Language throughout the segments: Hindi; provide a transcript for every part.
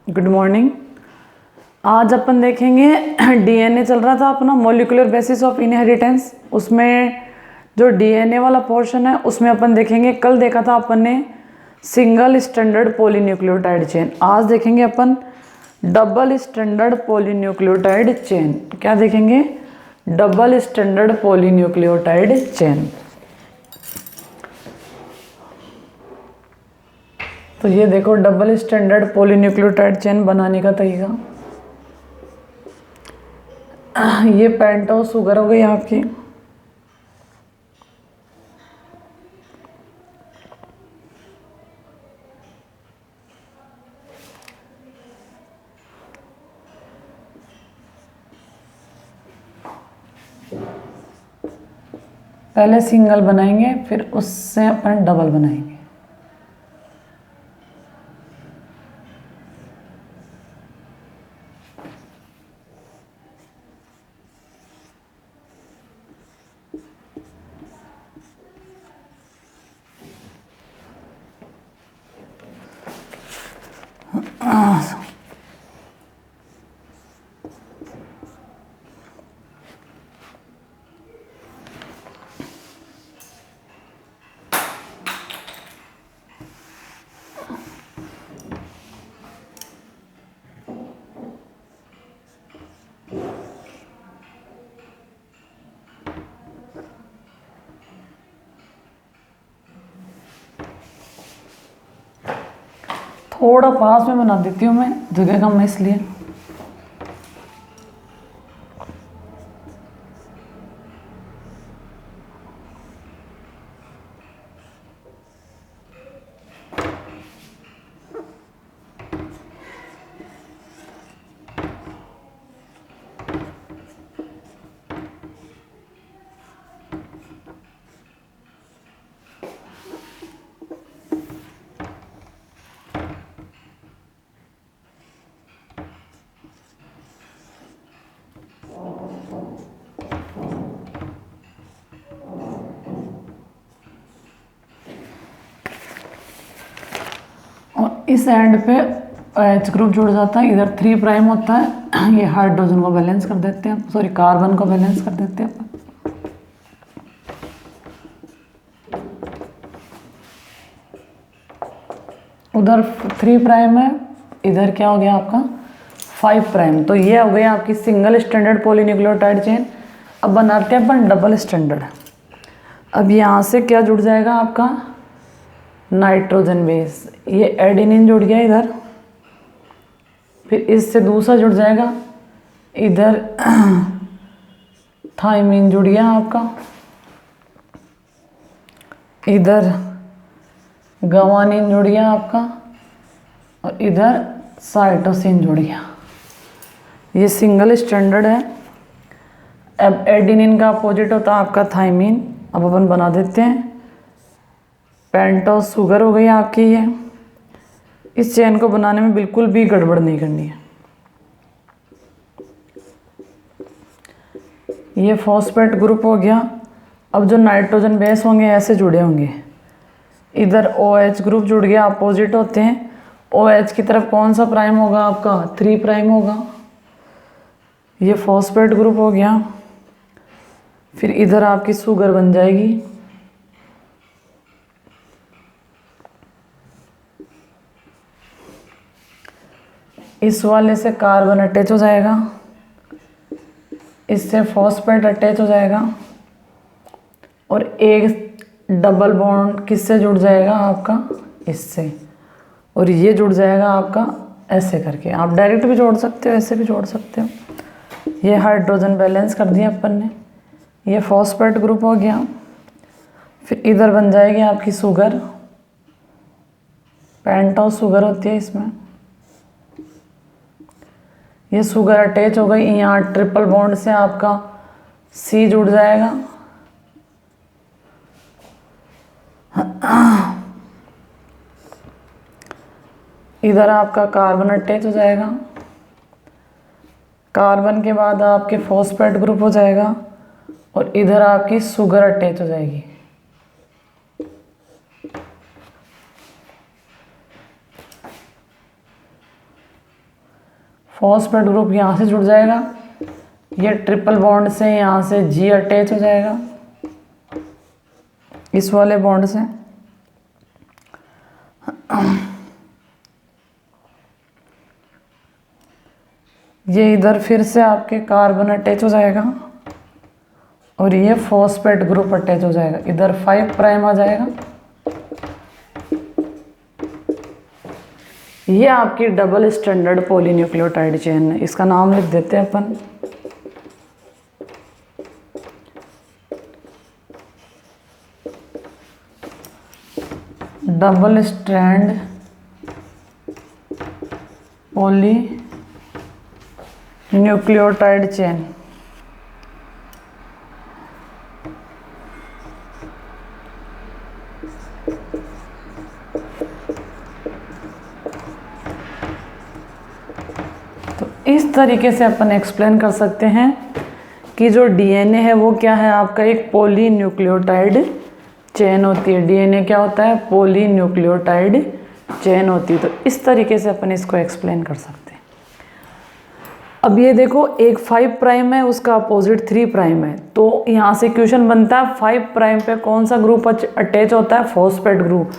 Good morning. आज अपन देखेंगे डीएनए चल रहा था अपना, मॉलिक्यूलर बेसिस ऑफ इनहेरिटेंस। उसमें जो डीएनए वाला पोर्शन है उसमें अपन देखेंगे, कल देखा था अपन ने सिंगल स्टैंडर्ड पॉलीन्यूक्लियोटाइड चेन। आज देखेंगे अपन डबल स्टैंडर्ड पॉलीन्यूक्लियोटाइड चेन। क्या देखेंगे? Double standard polynucleotide chain. तो ये देखो डबल स्टैंडर्ड पॉलीन्यूक्लियोटाइड चेन बनाने का तरीका। ये पेंटोस शुगर हो गई आपकी। पहले सिंगल बनाएंगे, फिर उससे अपन डबल बनाएंगे। थोड़ा पास में बना देती हूँ मैं, जगह कम है इसलिए। और इस एंड पे एच ग्रुप जुड़ जाता है, इधर 3 प्राइम होता है। ये हाइड्रोजन को बैलेंस कर देते हैं, सॉरी कार्बन को बैलेंस कर देते हैं अपन। उधर 3 प्राइम है, इधर क्या हो गया आपका 5 प्राइम। तो ये हो गया आपकी सिंगल स्टैंडर्ड पॉलीन्यूक्लियोटाइड चेन। अब बनाते हैं अपन डबल स्टैंडर्ड। अब यहाँ से क्या जुड़ जाएगा आपका नाइट्रोजन बेस। ये एडेनिन जुड़ गया इधर, फिर इससे दूसरा जुड़ जाएगा इधर थाइमिन जुड़ गया आपका, इधर गवानिन जुड़ गया आपका, और इधर साइटोसिन जुड़ गया। ये सिंगल स्टैंडर्ड है। अब एडेनिन का अपोजिट होता है आपका थाइमिन। अब अपन बना देते हैं पेंटोस शुगर हो गई आपकी। ये इस चेन को बनाने में बिल्कुल भी गड़बड़ नहीं करनी है। ये फॉस्फेट ग्रुप हो गया। अब जो नाइट्रोजन बेस होंगे ऐसे जुड़े होंगे। इधर OH ग्रुप जुड़ गया, अपोजिट होते हैं। OH की तरफ कौन सा प्राइम होगा आपका 3 प्राइम होगा। ये फॉस्फेट ग्रुप हो गया। फिर इधर आपकी शुगर बन जाएगी। इस वाले से कार्बन अटैच हो जाएगा, इससे फॉस्फेट अटैच हो जाएगा, और एक डबल बॉन्ड किससे जुड़ जाएगा आपका इससे, और ये जुड़ जाएगा आपका ऐसे करके। आप डायरेक्ट भी जोड़ सकते हो, ऐसे भी जोड़ सकते हो। ये हाइड्रोजन बैलेंस कर दिया अपन ने। ये फॉस्फेट ग्रुप हो गया। फिर इधर बन जाएगी आपकी शुगर, पेंटोस शुगर होती है इसमें। ये शुगर अटैच हो गई, यहाँ ट्रिपल बॉन्ड से आपका C जुड़ जाएगा। इधर आपका कार्बन अटैच हो जाएगा। कार्बन के बाद आपके फॉस्फेट ग्रुप हो जाएगा, और इधर आपकी शुगर अटैच हो जाएगी। फॉस्फेट ग्रुप यहाँ से जुड़ जाएगा, ये ट्रिपल बॉन्ड से यहाँ से G अटैच हो जाएगा इस वाले बॉन्ड से। ये इधर फिर से आपके कार्बन अटैच हो जाएगा और ये फॉस्फेट ग्रुप अटैच हो जाएगा, इधर 5 प्राइम आ जाएगा। ये आपकी डबल स्टैंडर्ड पॉलीन्यूक्लियोटाइड चेन है, इसका नाम लिख देते हैं अपन। Double strand polynucleotide chain. तो इस तरीके से अपन एक्सप्लेन कर सकते हैं कि जो डीएनए है वो क्या है, आपका एक पॉलीन्यूक्लियोटाइड चेन होती है। डीएनए क्या होता है, पॉलीन्यूक्लियोटाइड चेन होती है। तो इस तरीके से अपन इसको एक्सप्लेन कर सकते हैं। अब ये देखो, एक 5 प्राइम है, उसका अपोजिट 3 प्राइम है, तो यहाँ से क्वेश्चन बनता है 5 प्राइम पे कौन सा ग्रुप अटैच होता है, फॉस्फेट ग्रुप,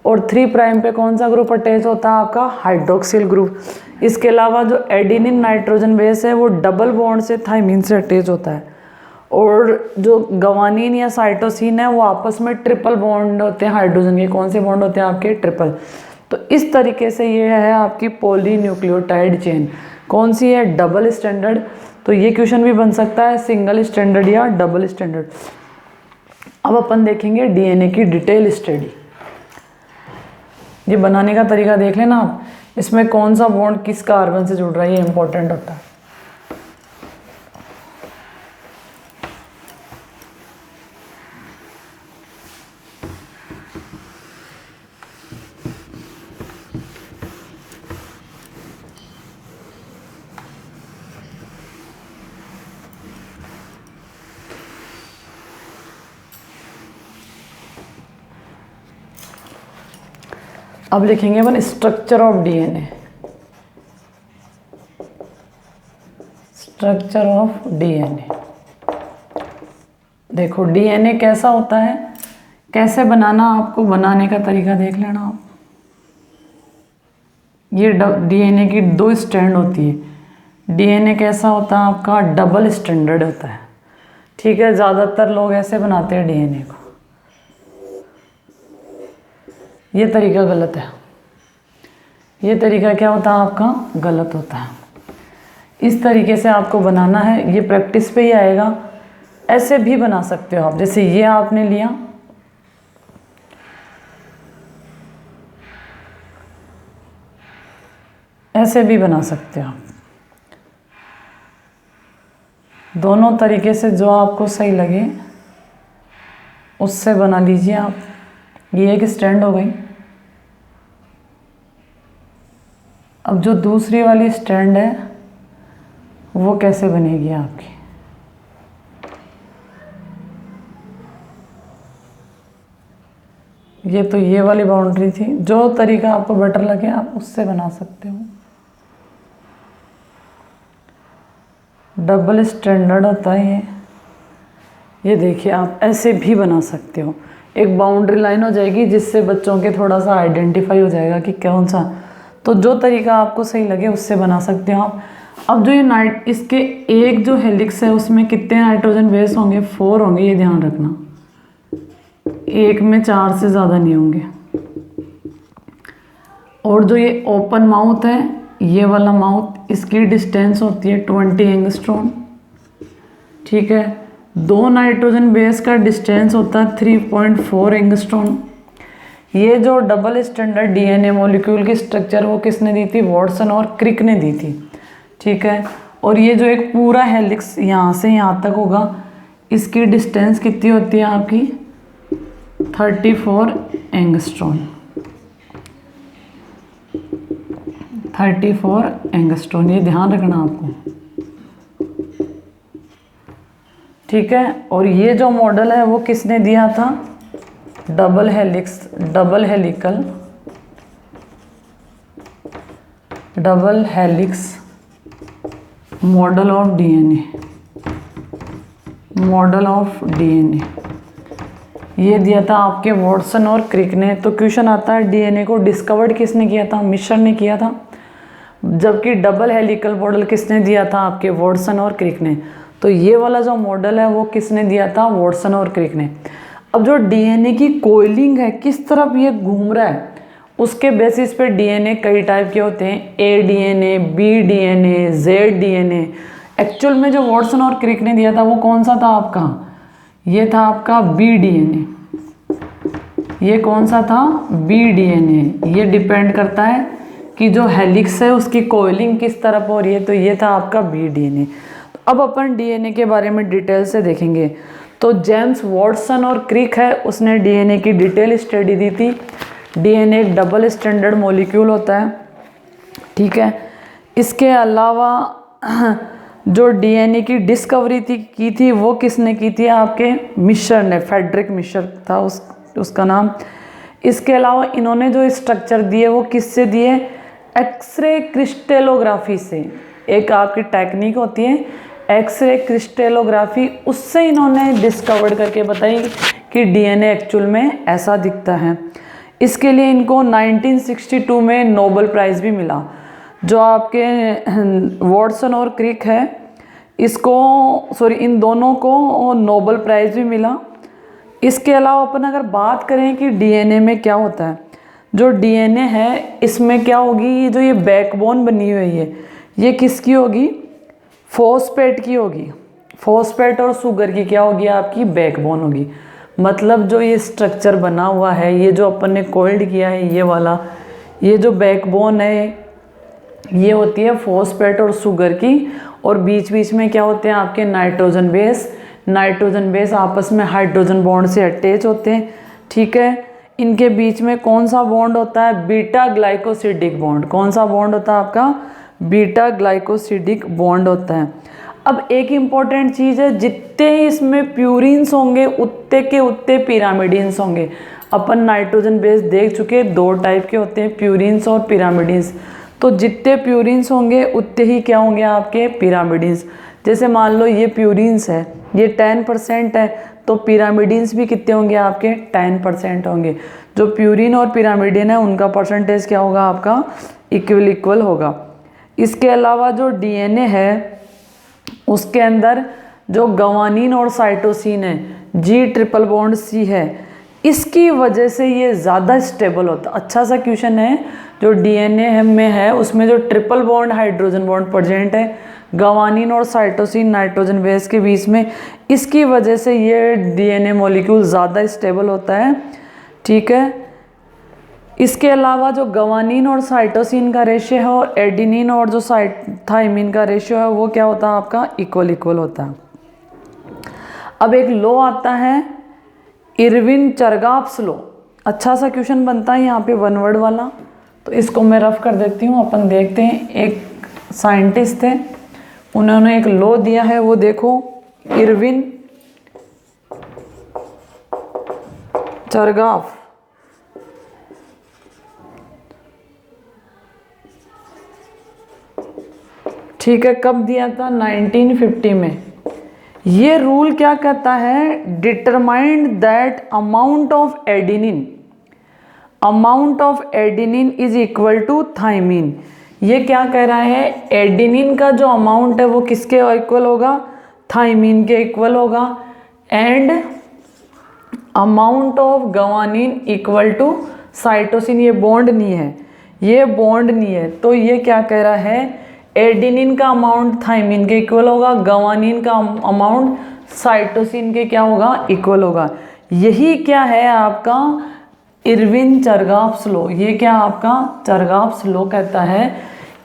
और 3 प्राइम पे कौन सा ग्रुप अटैच होता है, आपका हाइड्रोक्सिल ग्रुप। इसके अलावा जो एडिनिन नाइट्रोजन बेस है वो डबल बॉन्ड से थाइमिन से अटैच होता है, और जो गवानीन या साइटोसिन है वो आपस में ट्रिपल बॉन्ड होते हैं हाइड्रोजन के। कौन से बॉन्ड होते हैं आपके, ट्रिपल। तो इस तरीके से ये है आपकी पॉलीन्यूक्लियोटाइड चेन। कौन सी है, डबल स्टैंडर्ड। तो ये क्वेश्चन भी बन सकता है सिंगल स्टैंडर्ड या डबल स्टैंडर्ड। अब अपन देखेंगे डीएनए की डिटेल स्टडी। ये बनाने का तरीका देख लेना आप, इसमें कौन सा बॉन्ड किस कार्बन से जुड़ रहा है ये इंपॉर्टेंट होता है। अब लिखेंगे अपन structure of DNA. Structure of DNA. देखो डीएनए कैसा होता है, कैसे बनाना, आपको बनाने का तरीका देख लेना आप। ये डीएनए की 2 स्ट्रैंड होती है। डीएनए कैसा होता है आपका, डबल स्टैंडर्ड होता है। ठीक है, ज़्यादातर लोग ऐसे बनाते हैं डीएनए को। ये तरीका गलत है। ये तरीका क्या होता है आपका, गलत होता है। इस तरीके से आपको बनाना है, ये प्रैक्टिस पे ही आएगा। ऐसे भी बना सकते हो आप, जैसे ये आपने लिया, ऐसे भी बना सकते हो आप। दोनों तरीके से जो आपको सही लगे उससे बना लीजिए आप। ये एक स्टैंड हो गई। अब जो दूसरी वाली स्टैंड है वो कैसे बनेगी आपकी, ये तो ये वाली बाउंड्री थी। जो तरीका आपको बेटर लगे आप उससे बना सकते हो। डबल स्टैंडर्ड होता है ये देखिए, आप ऐसे भी बना सकते हो। एक बाउंड्री लाइन हो जाएगी जिससे बच्चों के थोड़ा सा आइडेंटिफाई हो जाएगा कि कौन सा। तो जो तरीका आपको सही लगे उससे बना सकते हो आप। अब जो ये इसके एक जो हेलिक्स है उसमें कितने नाइट्रोजन बेस होंगे, 4 होंगे, ये ध्यान रखना। एक में 4 से ज़्यादा नहीं होंगे। और जो ये ओपन माउथ है, ये वाला माउथ, इसकी डिस्टेंस होती है 20 एंगस्ट्रॉम। ठीक है, 2 नाइट्रोजन बेस का डिस्टेंस होता है 3.4 एंगस्ट्रॉम। ये जो डबल स्टैंडर्ड डीएनए मॉलिक्यूल की स्ट्रक्चर वो किसने दी थी, वॉटसन और क्रिक ने दी थी। ठीक है, और ये जो एक पूरा हेलिक्स यहाँ से यहाँ तक होगा, इसकी डिस्टेंस कितनी होती है आपकी, 34 एंगस्ट्रॉम। 34 एंगस्ट्रॉम, ये ध्यान रखना आपको। ठीक है, और ये जो मॉडल है वो किसने दिया था, double helix, double helix model of DNA, model of DNA ये दिया था आपके वॉटसन और क्रिक ने। तो क्वेश्चन आता है डीएनए को डिस्कवर्ड किसने किया था? मिशर ने किया था। जबकि डबल हेलिकल मॉडल किसने दिया था? आपके वॉटसन और क्रिक ने। तो ये वाला जो मॉडल है वो किसने दिया था? वॉटसन और क्रिक ने। अब जो डीएनए की कोइलिंग है, किस तरफ ये घूम रहा है, उसके बेसिस पे डीएनए कई टाइप के होते हैं, A DNA, B DNA, Z DNA. Actual में जो वॉटसन और क्रिक ने दिया था वो कौन सा था आपका? ये था आपका बी डीएनए। ये कौन सा था? B DNA. ये डिपेंड करता है कि जो हेलिक्स है उसकी कोइलिंग किस तरफ हो रही है। तो ये था आपका बी डीएनए। तो अब अपन डीएनए के बारे में डिटेल से देखेंगे। तो जेम्स वॉटसन और क्रिक है, उसने डीएनए की डिटेल स्टडी दी थी। डीएनए एक डबल स्टैंडर्ड मॉलिक्यूल होता है, ठीक है। इसके अलावा जो डीएनए की डिस्कवरी की थी वो किसने की थी? आपके मिशर ने, फ्रेडरिक मिशर था उसका नाम। इसके अलावा इन्होंने जो स्ट्रक्चर दिए वो किससे दिए? एक्सरे क्रिस्टलोग्राफी से। एक आपकी टेक्निक होती है एक्सरे क्रिस्टलोग्राफी, उससे इन्होंने डिस्कवर करके बताई कि डीएनए एक्चुअल में ऐसा दिखता है। इसके लिए इनको 1962 में नोबेल प्राइज़ भी मिला। जो आपके वॉटसन और क्रिक है, इन दोनों को नोबेल प्राइज़ भी मिला। इसके अलावा अपन अगर बात करें कि डीएनए में क्या होता है, जो डीएनए है इसमें क्या होगी, जो ये बैकबोन बनी हुई है ये किसकी होगी? फॉस्फेट की होगी। फॉस्फेट और शुगर की क्या होगी? आपकी बैकबोन होगी। मतलब जो ये स्ट्रक्चर बना हुआ है, ये जो अपन ने कोल्ड किया है, ये वाला, ये जो बैकबोन है ये होती है फॉस्फेट और शुगर की। और बीच बीच में क्या होते हैं आपके? Nitrogen base. नाइट्रोजन बेस आपस में हाइड्रोजन बॉन्ड से अटैच होते हैं, ठीक है। इनके बीच में कौन सा बॉन्ड होता है? Beta glycosidic bond. कौन सा बॉन्ड होता है आपका? बीटा ग्लाइकोसिडिक बॉन्ड होता है। अब एक इम्पॉर्टेंट चीज़ है, जितने इसमें प्यूरिन्स होंगे उतने के उतने पिरामिडिन्स होंगे। अपन नाइट्रोजन बेस देख चुके, दो टाइप के होते हैं, प्यूरिन्स और पिरामिडिन्स। तो जितने प्यूरिन्स होंगे उतने ही क्या होंगे? आपके पिरामिडिन्स। जैसे मान लो ये प्यूरिन्स है, ये 10% है, तो पिरामिडिन्स भी कितने होंगे आपके? 10% होंगे। जो प्यूरिन और पिरामिडिन है उनका परसेंटेज क्या होगा आपका? इक्वल होगा। इसके अलावा जो डीएनए है उसके अंदर जो गवानीन और साइटोसिन है, G ट्रिपल बॉन्ड C है, इसकी वजह से ये ज़्यादा स्टेबल होता है। अच्छा सा क्वेश्चन है, जो डीएनए में है उसमें जो triple bond hydrogen bond present है गवानीन और साइटोसिन नाइट्रोजन बेस के बीच में, इसकी वजह से ये डीएनए मॉलिक्यूल ज़्यादा स्टेबल होता है, ठीक है। इसके अलावा जो गवानीन और साइटोसिन का रेशियो है और एडिनिन और जो थाइमिन का रेशियो है वो क्या होता है आपका? इक्वल होता है। अब एक लॉ आता है इरविन चरगाफ्स लॉ। अच्छा सा क्वेश्चन बनता है यहाँ पे वन वर्ड वाला, तो इसको मैं रफ कर देती हूँ। अपन देखते हैं, एक साइंटिस्ट थे, उन्होंने एक लॉ दिया है, वो देखो, इरविन चरगाफ, ठीक है। कब दिया था? 1950 में। ये रूल क्या कहता है? Determined that amount of adenine is equal to thymine. ये क्या कह रहा है? एडिनिन का जो अमाउंट है वो किसके इक्वल होगा? थाइमिन के इक्वल होगा। And amount of guanine equal to cytosine. ये बॉन्ड नहीं है, ये बॉन्ड नहीं है। तो ये क्या कह रहा है? एडिनिन का अमाउंट थाइमिन के इक्वल होगा, गवानीन का अमाउंट साइटोसिन के क्या होगा? इक्वल होगा। यही क्या है आपका? Erwin Chargaff's law. ये क्या आपका? चरगाफ्स लॉ कहता है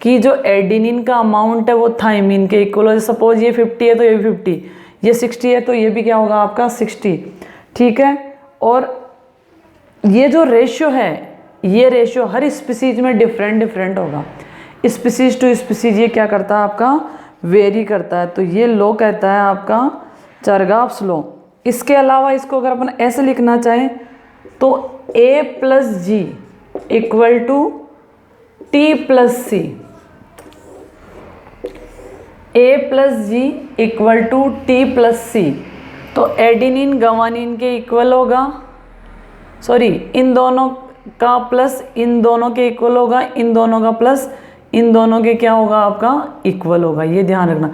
कि जो एडिनिन का अमाउंट है वो थाइमिन के इक्वल हो। सपोज ये 50 है तो ये भी 50, ये 60 है तो ये भी क्या होगा आपका? 60, ठीक है। और ये जो रेशियो है, ये रेशियो हर स्पीसीज में डिफरेंट होगा। स्पीसीज टू स्पीसीज ये क्या करता है आपका? वेरी करता है। तो ये लॉ कहता है आपका चरगाफ्स लॉ। इसके अलावा इसको अगर अपन ऐसे लिखना चाहें तो A+G equal to T+C। A+G equal to T+C। तो एडिनिन गवानिन के इक्वल होगा, सॉरी इन दोनों का प्लस इन दोनों के इक्वल होगा, इन दोनों का प्लस इन दोनों के क्या होगा आपका इक्वल होगा। ये ध्यान रखना,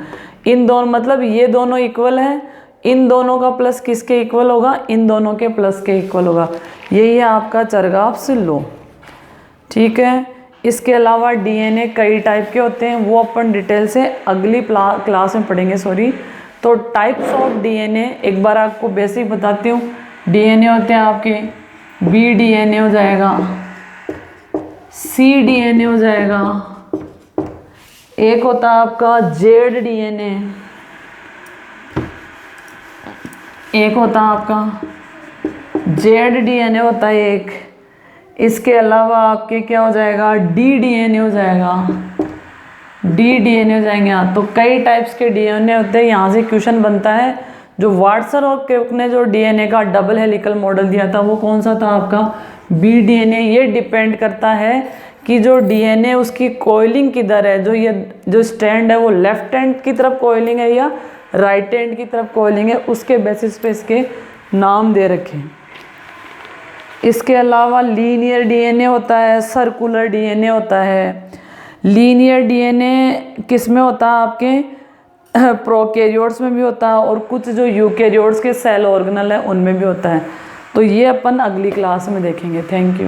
इन दोनों मतलब ये दोनों इक्वल है, इन दोनों का प्लस किसके इक्वल होगा, इन दोनों के प्लस के इक्वल होगा। यही है आपका चरगाव्स लॉ। ठीक है, इसके अलावा डीएनए कई टाइप के होते हैं, वो अपन डिटेल से अगली क्लास में पढ़ेंगे। सॉरी, तो टाइप्स ऑफ डीएनए एक बार आपको बेसिक बताती हूँ। डीएनए होते हैं आपके बी डीएनए हो जाएगा, सी डीएनए हो जाएगा, एक होता है आपका जेड डीएनए, एक होता है आपका जेड डीएनए होता है एक। इसके अलावा आपके क्या हो जाएगा, डी डीएनए हो जाएगा, डी डीएनए हो जाएंगे। हाँ, तो कई टाइप्स के डीएनए होते हैं। यहाँ से क्वेश्चन बनता है, जो वाटसन और क्रिक ने जो डीएनए का डबल हेलिकल मॉडल दिया था वो कौन सा था आपका, बी डीएनए। ये डिपेंड करता है कि जो डीएनए उसकी कॉइलिंग किधर है, जो ये जो स्टैंड है वो लेफ्ट हैंड की तरफ कॉइलिंग है या राइट हैंड की तरफ कॉइलिंग है, उसके बेसिस पे इसके नाम दे रखे हैं। इसके अलावा लीनियर डीएनए होता है, सर्कुलर डीएनए होता है। लीनियर डीएनए किस में होता है आपके प्रोकैरियोट्स में भी होता है, और कुछ जो यूकैरियोट्स के सेल ऑर्गेनल है उनमें भी होता है। तो ये अपन अगली क्लास में देखेंगे। Thank you.